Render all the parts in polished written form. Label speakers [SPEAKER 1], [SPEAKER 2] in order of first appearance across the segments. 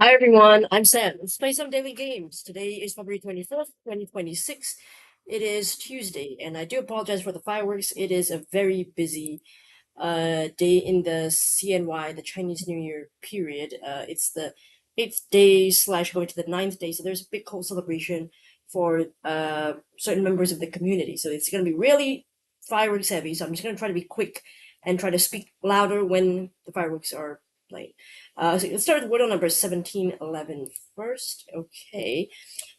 [SPEAKER 1] Hi everyone, I'm Sam. Let's play some daily games. Today is February 25th, 2026. It is Tuesday, and I do apologize for the fireworks. It is a very busy day in the CNY, the Chinese New Year period. It's the 8th day slash going to the 9th day, so there's a big whole celebration for certain members of the community. So it's going to be really fireworks heavy, so I'm just going to try to be quick and try to speak louder when the fireworks are playing. So let's start with Wordle number 1711 first. Okay.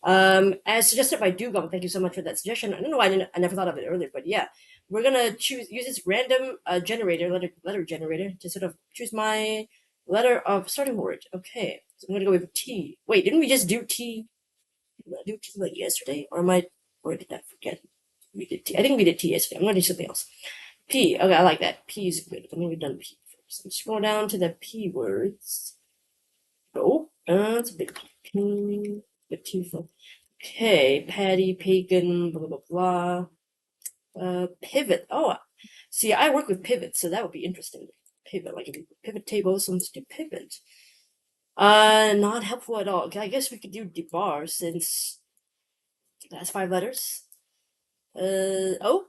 [SPEAKER 1] As suggested by Dugong, thank you so much for that suggestion. I don't know why I never thought of it earlier, but yeah, we're gonna use this random generator, letter generator, to sort of choose my letter of starting word. Okay, so I'm gonna go with T. Wait, didn't we just do T? Did I do T like yesterday, or did I forget? We did T. I think we did T yesterday. I'm gonna do something else. P. Okay, I like that. P is good. I think we've done P first. Let's scroll down to the P words. Oh, it's a big P. Bit too full. Okay, Patty, pagan, blah blah blah. Pivot. Oh, see, I work with pivots, so that would be interesting. Pivot, like a pivot table, something to pivot. Not helpful at all. Okay, I guess we could do debar since that's 5 letters. Oh,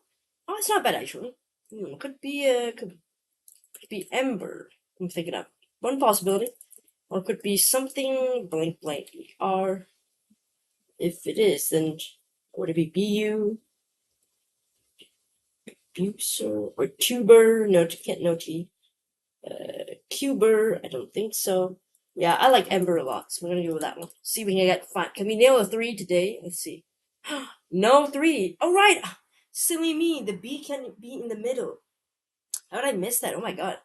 [SPEAKER 1] it's not bad actually. Could be ember. I'm thinking of one possibility, or could be something blank blank. R. If it is, then would it be bu? Buser or tuber? No, can't no T. Cuber, I don't think so. Yeah, I like Ember a lot, so we're gonna go with that one. See if we can get fun. Can we nail a 3 today? Let's see. No 3. All right. Silly me. The B can be in the middle. How did I miss that? Oh my god.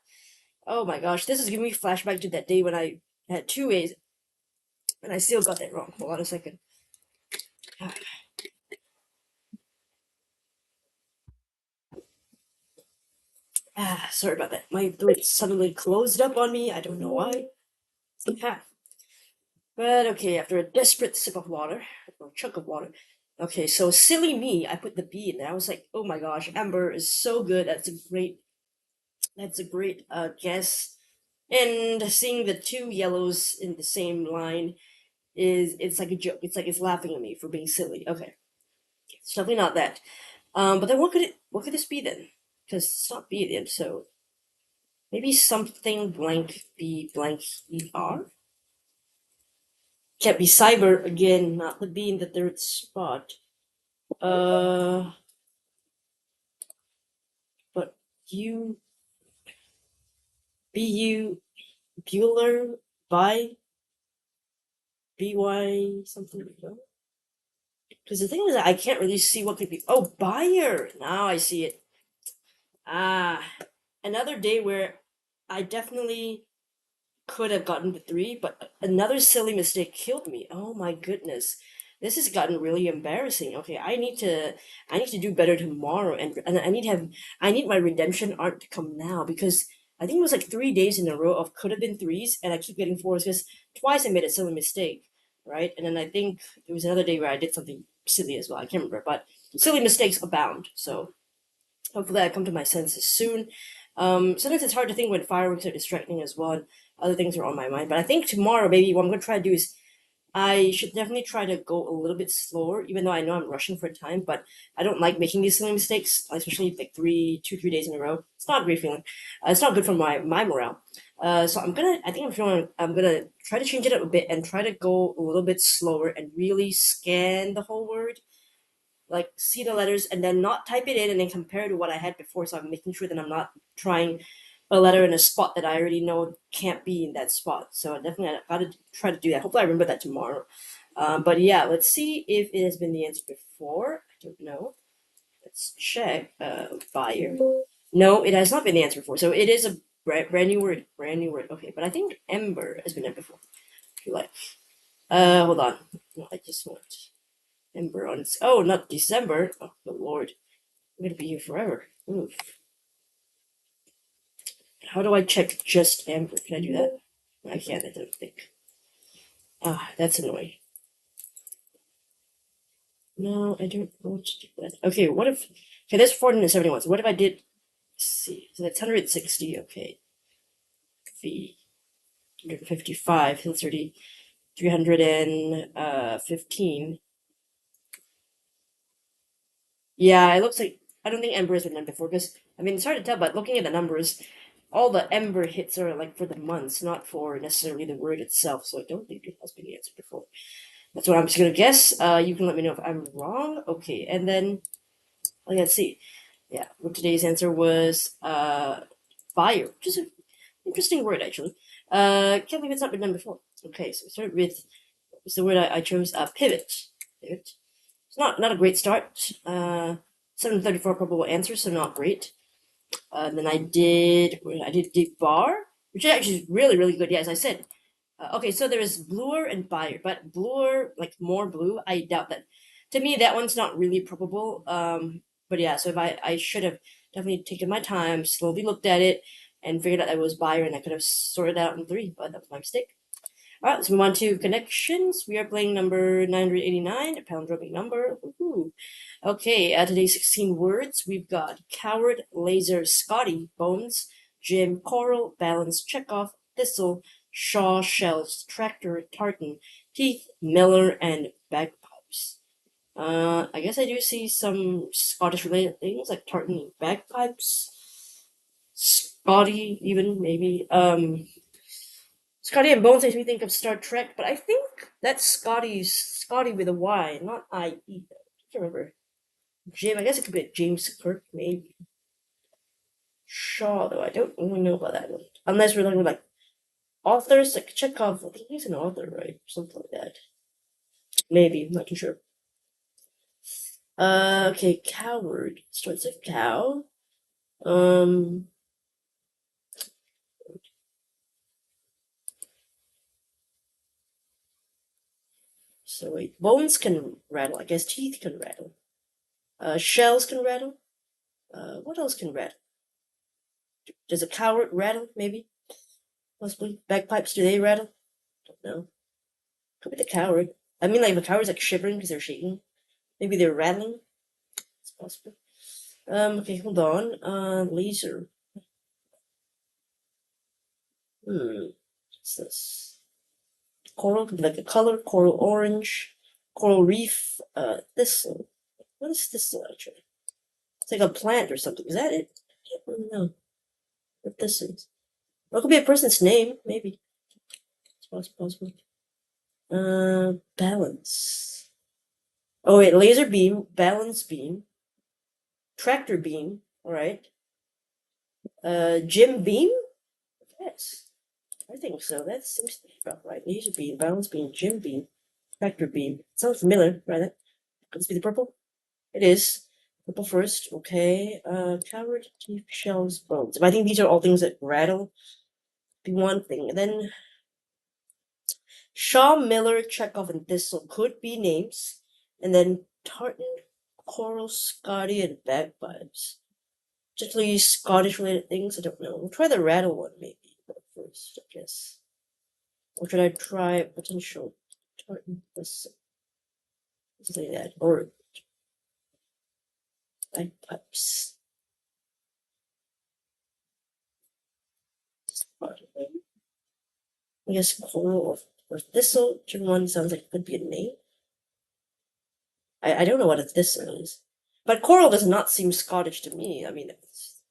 [SPEAKER 1] Oh my gosh. This is giving me flashback to that day when I had 2 A's and I still got that wrong. Hold on a second. Sorry about that. My throat suddenly closed up on me. I don't know why. But okay, after a desperate sip of water, or chunk of water. Okay, so silly me, I put the B in there. I was like, oh my gosh, Amber is so good. That's a great guess. And seeing the two yellows in the same line it's like a joke. It's like it's laughing at me for being silly. Okay, it's definitely not that. But then what could this be then? Because it's not B then, so maybe something blank B blank ER? Can't be cyber again, not the B in the third spot. Uh, but you, Bu, Bueller, by, By, something like that. Because the thing is, I can't really see what could be. Oh, buyer! Now I see it. Ah, another day where I definitely could have gotten the 3, but another silly mistake killed me. Oh my goodness. This has gotten really embarrassing. Okay, I need to do better tomorrow, and I need my redemption arc to come now because I think it was like 3 days in a row of could have been threes, and I keep getting fours because twice I made a silly mistake, right? And then I think there was another day where I did something silly as well. I can't remember, but silly mistakes abound. So hopefully I come to my senses soon. Sometimes it's hard to think when fireworks are distracting as well, and other things are on my mind. But I think tomorrow, maybe what I'm gonna try to do is I should definitely try to go a little bit slower, even though I know I'm rushing for time. But I don't like making these silly mistakes, especially like 3 days in a row. It's not a great feeling. It's not good for my morale. So I'm gonna try to change it up a bit and try to go a little bit slower and really scan the whole word, like see the letters and then not type it in and then compare it to what I had before. So I'm making sure that I'm not trying a letter in a spot that I already know can't be in that spot. So I gotta try to do that. Hopefully I remember that tomorrow. But yeah, let's see if it has been the answer before. I don't know. Let's check. Buyer. No, it has not been the answer before. So it is a brand new word. Brand new word. Okay, but I think ember has been there before. If you like. Hold on. No, I just want Ember on its. Oh, not December. Oh, good lord. I'm gonna be here forever. Oof. How do I check just Ember? Can I do that? I can't, I don't think. Ah, that's annoying. No, I don't want to do that. Okay, what if. Okay, there's 471. So what if I did. Let's see. So that's 160. Okay. V. 155. Hill 30. 315. Yeah, it looks like I don't think Ember has been done before because I mean it's hard to tell, but looking at the numbers, all the Ember hits are like for the months, not for necessarily the word itself. So I don't think it has been answered before. That's what I'm just gonna guess. You can let me know if I'm wrong. Okay, and then let's see. Yeah, well, today's answer was fire, which is an interesting word actually. Can't believe it's not been done before. Okay, so we start with what's the word I chose? Pivot. Pivot. It's not a great start. 734 probable answers, so not great. Then I did debar, which is actually really good. Yeah, as I said. Okay, so there is bluer and buyer, but bluer, like more blue, I doubt that. To me, that one's not really probable. But yeah, so if I should have definitely taken my time, slowly looked at it, and figured out I was buyer, and I could have sorted it out in 3, but that was my mistake. All right, let's move on to connections. We are playing number 989, a pound dropping number. Woohoo. Okay, today's 16 words. We've got coward, laser, Scotty, bones, Jim, coral, balance, Chekhov, thistle, Shaw, shells, tractor, tartan, teeth, miller, and bagpipes. I guess I do see some Scottish related things like tartan and bagpipes. Scotty, even maybe. Scotty and Bones makes me think of Star Trek, but I think that's Scotty with a Y, not I-E. I can't remember. Jim, I guess it could be a James Kirk, maybe. Shaw, though, I don't really know about that one. Unless we're looking like authors, like Chekhov, I think he's an author, right? Something like that. Maybe, I'm not too sure. Okay, coward. Starts with cow. So wait, bones can rattle. I guess teeth can rattle. Shells can rattle. What else can rattle? Does a coward rattle, maybe? Possibly. Bagpipes, do they rattle? Don't know. Could be the coward. I mean, like, the coward's like shivering because they're shaking. Maybe they're rattling. It's possible. Okay, hold on. Laser. What's this? Coral, could be like a color. Coral orange. Coral reef. Thistle. What is thistle, actually? It's like a plant or something. Is that it? I don't really know what this is. Or it could be a person's name, maybe. It's possible. Balance. Oh wait, laser beam, balance beam, tractor beam. All right. Jim beam. Yes, I think so. That seems to be about right. Laser beam, balance beam, Jim beam, tractor beam. Sounds familiar, right? Could this be the purple? It is. Purple first. Okay. Coward, teeth, shells, bones. But I think these are all things that rattle. Be one thing. And then Shaw, Miller, Chekhov, and Thistle could be names. And then Tartan, Coral, Scotty, and Bagpipes. Particularly Scottish related things, I don't know. We'll try the rattle one maybe first, I guess. Or should I try potential Tartan Thistle? Something like that. Or Bagpipes. I guess Coral or Thistle. Which one sounds like it could be a name? I don't know what a thistle is. But Coral does not seem Scottish to me. I mean, that's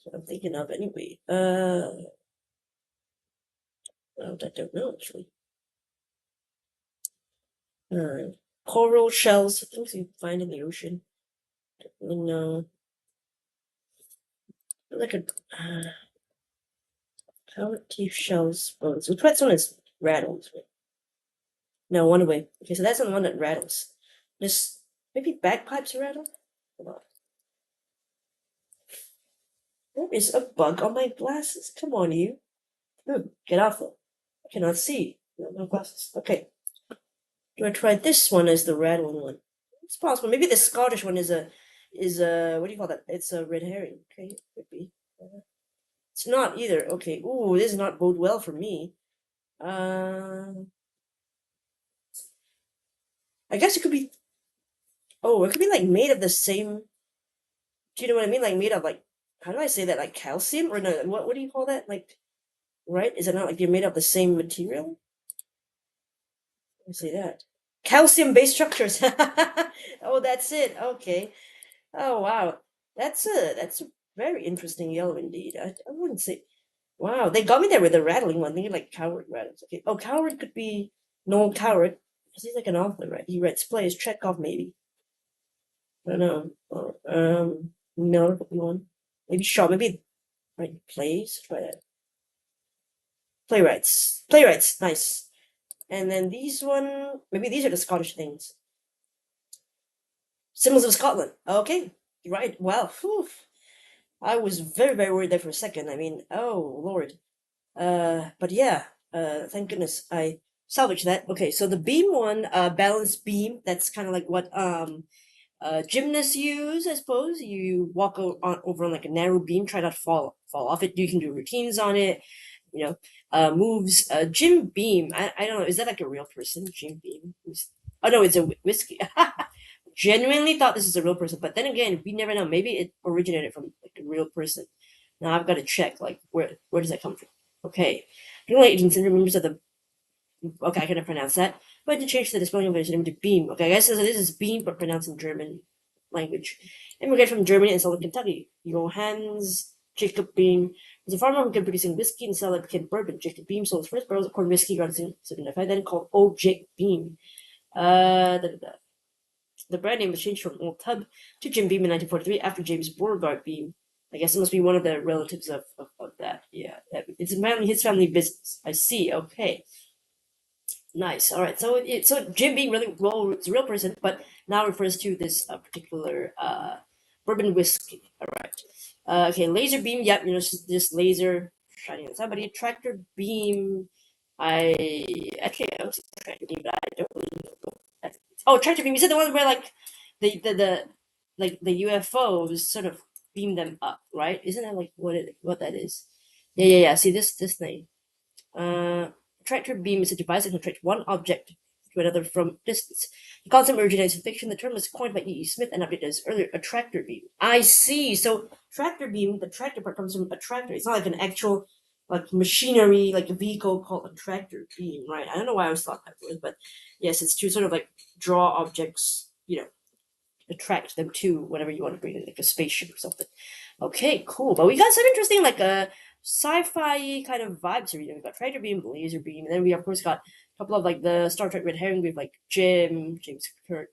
[SPEAKER 1] what I'm thinking of anyway. Well, I don't know actually. Coral shells, things you find in the ocean. Don't really know. Like a power teeth shells bones. Which one is rattles? No, one away. Okay, so that's the one that rattles. Just maybe bagpipes rattle? Come on. There is a bug on my glasses. Come on, you. Get off them. I cannot see. No glasses. Okay. Do I try this one as the rattling one? It's possible. Maybe the Scottish one is a what do you call that? It's a red herring. Okay, could be. It's not either. Okay. Ooh, this does not bode well for me. I guess it could be. Oh, it could be like made of the same. Do you know what I mean? Like made of like. How do I say that? Like calcium or no? What do you call that? Like, right? Is it not like they're made of the same material? see that. Calcium-based structures. Oh, that's it. Okay. Oh, wow. That's a very interesting yellow indeed. I wouldn't say. Wow, they got me there with the rattling one. Thinking like Coward rattles. Okay. Oh, Coward could be Noel Coward. Because he's like an author, right? He writes plays. Chekhov, maybe. I don't know. Or, Miller could be one. Maybe Shaw. Maybe write plays. Try that. Playwrights. Playwrights. Nice. And then these one. Maybe these are the Scottish things. Symbols of Scotland. Okay. Right. Wow. Whew. I was very, very worried there for a second. I mean, oh Lord. But yeah. Thank goodness I salvaged that. Okay, so the beam one, balanced beam. That's kind of like what gymnasts use, I suppose. You walk over on like a narrow beam, try not to fall off it. You can do routines on it. You know, moves. Jim Beam. I don't know. Is that like a real person? Jim Beam. Oh no, it's a whiskey. Genuinely thought this is a real person, but then again, we never know. Maybe it originated from like a real person. Now I've got to check. Like where does that come from? Okay, General agents and members of the. Okay, I cannot pronounce that. But to change the spelling of his name to Beam. Okay, I guess this is Beam, but pronounced in German language. Immigrated from Germany and southern Kentucky. Johannes Jacob Beam was a farmer who began producing whiskey and sell it became bourbon. Jacob Beam sold his first barrels of corn whiskey around 1795, then called Old Jake Beam. The brand name was changed from Old Tub to Jim Beam in 1943 after James Beauregard Beam. I guess it must be one of the relatives of that. Yeah, it's his family business. I see. Okay. Nice. All right. So Jim Beam really well, it's a real person, but now refers to this particular bourbon whiskey. All right. Okay. Laser beam. Yep. Just laser shining on somebody. Tractor beam. I actually I was tractor beam, but I don't really know. Oh, tractor beam. You said the one where like the like the UFOs sort of beam them up, right? Isn't that like what that is? Yeah. See this thing. Uh, Tractor beam is a device that can track one object to another from distance. The concept originates in fiction. The term was coined by E. E. Smith and updated as earlier a tractor beam. I see. So tractor beam, the tractor part comes from a tractor. It's not like an actual like machinery, like a vehicle called a tractor beam, right? I don't know why I always thought that was, but yes, it's to sort of like draw objects, attract them to whatever you want to bring in, like a spaceship or something. Okay, cool. But we got some interesting, like sci-fi kind of vibes here. We've got tractor beam, laser beam, and then we of course got a couple of like the Star Trek red herring. We have like James Kirk,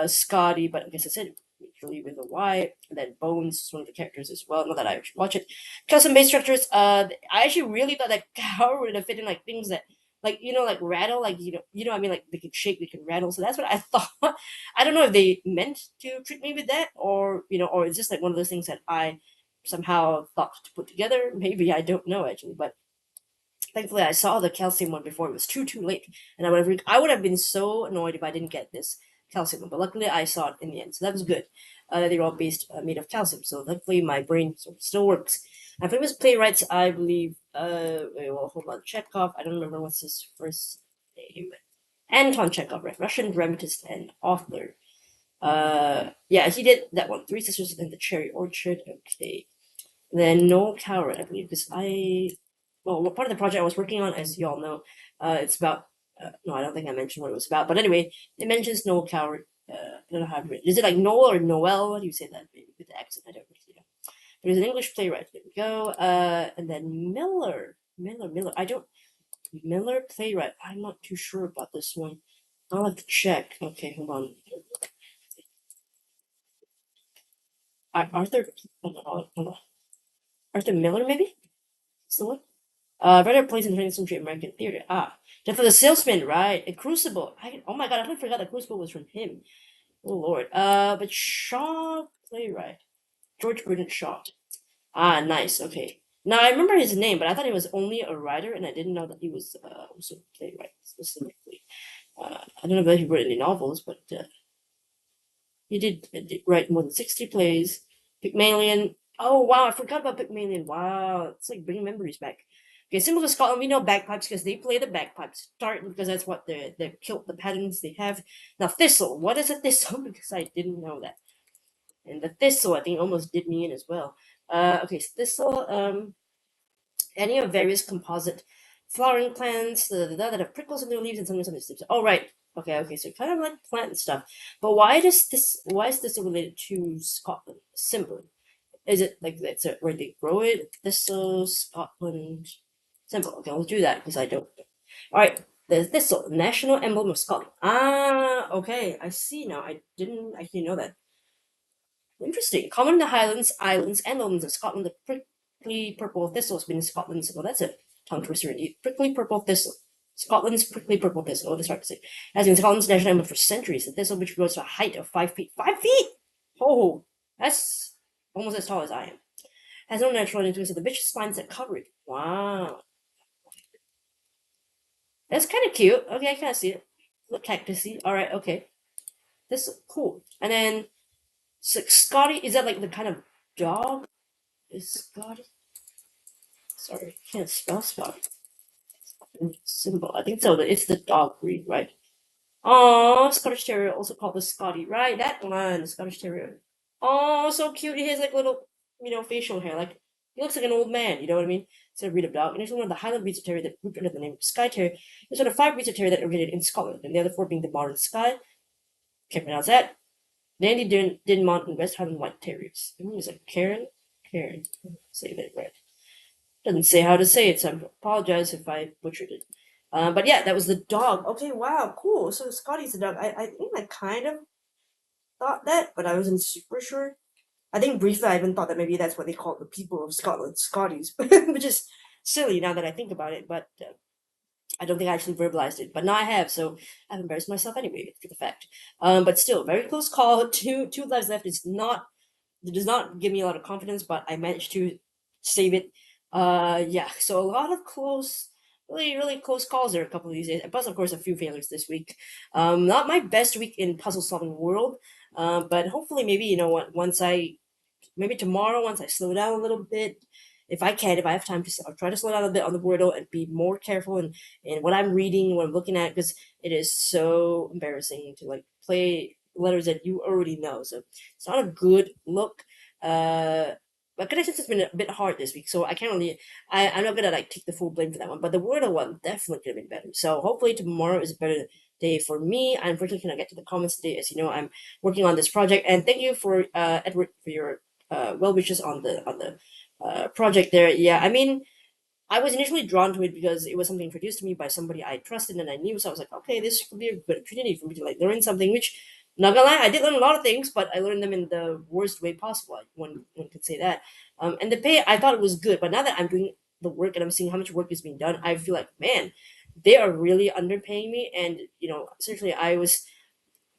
[SPEAKER 1] Scotty, but I guess I said usually with a Y, and then Bones is one of the characters as well. Not that I actually watch it. Custom base structures. I actually really thought that Cow would have fit in like things that like like rattle, like what I mean, like they can shake, they can rattle. So that's what I thought. I don't know if they meant to trick me with that, or it's just like one of those things that I somehow thought to put together. Maybe I don't know actually, but thankfully I saw the calcium one before it was too late, and I would have been so annoyed if I didn't get this calcium one. But luckily I saw it in the end, so that was good. They're all made of calcium, so thankfully my brain still works. My famous playwrights, I believe. Wait, well, hold on. Chekhov. I don't remember what's his first name. Anton Chekhov, right? Russian dramatist and author. Yeah, he did that one. Three Sisters in the Cherry Orchard. Okay. Then Noel Coward, I believe, because part of the project I was working on, as you all know, it's about. No, I don't think I mentioned what it was about. But anyway, it mentions Noel Coward. I don't know how to read. Is it like Noel or Noel? What do you say that maybe with the accent? I don't really know. There's an English playwright. There we go. And then Miller. I don't. Miller playwright. I'm not too sure about this one. I'll have to check. Okay, hold on. Arthur. Hold on. Arthur Miller, maybe? That's the one? Writer plays in the 20th century American theater. Death of the Salesman, right? A Crucible. Oh my god, I totally forgot that Crucible was from him. Oh lord. But Shaw playwright. George Bernard Shaw. Nice. Okay. Now I remember his name, but I thought he was only a writer, and I didn't know that he was also a playwright specifically. I don't know if he wrote any novels, but he did write more than 60 plays. Pygmalion. Oh, wow, I forgot about Pygmalion. Wow, it's like bringing memories back. Okay, symbols of Scotland, we know bagpipes because they play the bagpipes. Start because that's what the kilt, the patterns they have. Now, thistle. What is a thistle? Because I didn't know that. And the thistle, I think, almost did me in as well. Okay, so thistle, any of various composite flowering plants that have prickles in their leaves and sometimes leaves. Oh, right. Okay, so kind of like plant and stuff. But why is this related to Scotland? Simple. Is it like that's where they grow it? Thistle, Scotland. Simple. Okay, I'll do that because I don't. Alright, the thistle, national emblem of Scotland. Ah, okay, I see now. I didn't actually know that. Interesting. Common in the Highlands, Islands, and Lowlands of Scotland, the prickly purple thistle has been in Scotland's. Well, that's a tongue twister indeed. Prickly purple thistle. Scotland's prickly purple thistle. Oh, that's hard to say. Has been Scotland's national emblem for centuries. The thistle, which grows to a height of 5 feet. 5 feet? Oh, that's almost as tall as I am. Has no natural influence of the vicious spines that cover it. Wow. That's kind of cute. Okay, I kind of see it. Look cactusy. Alright, okay. This is cool. And then so Scotty, is that like the kind of dog? Is Scotty? Sorry, I can't spell Scotty. Symbol. I think so. It's the dog breed, right? Oh, Scottish Terrier, also called the Scotty, right? That one, Scottish Terrier. Oh, so cute. He has like little, facial hair. Like he looks like an old man. You know what I mean? It's a breed of dog, and it's one of the Highland breeds of terrier that grouped under the name of Skye Terrier. There's one of 5 breeds of terrier that originated in Scotland, and the other 4 being the modern Skye. Can't pronounce that. Dandy Dinmont and West Highland White Terriers. Is it Karen? Karen. Say that right. Doesn't say how to say it, so I apologize if I butchered it. But yeah, that was the dog. Okay, wow, cool. So Scotty's the dog. I think I kind of thought that, but I wasn't super sure. I think briefly I even thought that maybe that's what they call the people of Scotland, Scotties, which is silly now that I think about it, but I don't think I actually verbalized it. But now I have, so I've embarrassed myself anyway, for the fact. But still, very close call. Two lives left. It does not give me a lot of confidence, but I managed to save it. Yeah, so a lot of close, really close calls there a couple of these days. Plus, of course, a few failures this week. Not my best week in puzzle solving world. But hopefully, maybe maybe tomorrow, once I slow down a little bit, if I have time to, I'll try to slow down a bit on the Wordle and be more careful in what I'm reading, what I'm looking at, because it is so embarrassing to like play letters that you already know. So it's not a good look. But connections has been a bit hard this week, so I can't really. I'm not gonna like take the full blame for that one. But the Wordle one definitely could have been better. So hopefully tomorrow is a better day for me. I unfortunately cannot get to the comments today, as you know, I'm working on this project. And thank you for Edward for your well wishes on the project there. Yeah, I mean, I was initially drawn to it because it was something introduced to me by somebody I trusted and I knew. So I was like, okay, this could be a good opportunity for me to like learn something. Which, not gonna lie, I did learn a lot of things, but I learned them in the worst way possible. One could say that. And the pay, I thought it was good, but now that I'm doing the work and I'm seeing how much work is being done, I feel like, man, they are really underpaying me. And essentially, I was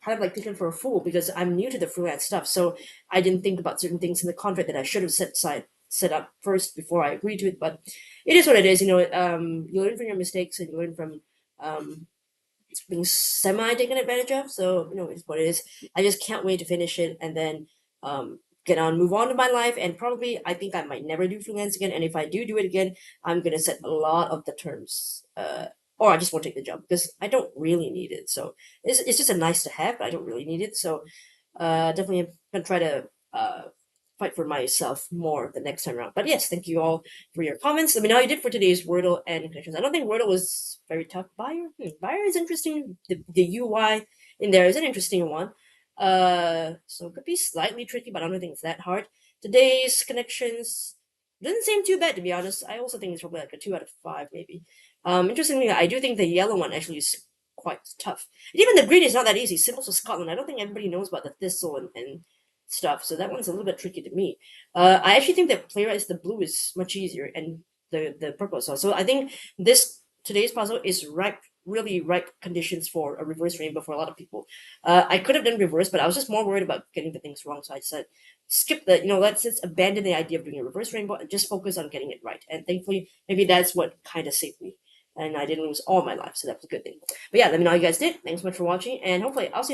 [SPEAKER 1] kind of like taken for a fool because I'm new to the freelance stuff. So I didn't think about certain things in the contract that I should have set up first before I agreed to it. But it is what it is. You learn from your mistakes and you learn from being semi taken advantage of. So it's what it is. I just can't wait to finish it and then move on to my life. And probably I think I might never do freelance again. And if I do it again, I'm gonna set a lot of the terms. Or I just won't take the job because I don't really need it. So it's just a nice to have, but I don't really need it. So definitely I'm gonna try to fight for myself more the next time around. But yes, thank you all for your comments. Let me know how you did for today's Wordle and connections. I don't think Wordle was very tough. Buyer is interesting. The UI in there is an interesting one. So it could be slightly tricky, but I don't think it's that hard. Today's connections doesn't seem too bad, to be honest. I also think it's probably like a 2 out of 5, maybe. Interestingly, I do think the yellow one actually is quite tough. And even the green is not that easy. Symbols of Scotland. I don't think everybody knows about the thistle and stuff, so that one's a little bit tricky to me. I actually think that playwrights the blue is much easier, and the purple as well. So I think today's puzzle is really ripe conditions for a reverse rainbow for a lot of people. I could have done reverse, but I was just more worried about getting the things wrong, so I said skip the let's just abandon the idea of doing a reverse rainbow and just focus on getting it right. And thankfully, maybe that's what kind of saved me. And I didn't lose all my life, so that was a good thing. But yeah, let me know how you guys did. Thanks so much for watching, and hopefully I'll see you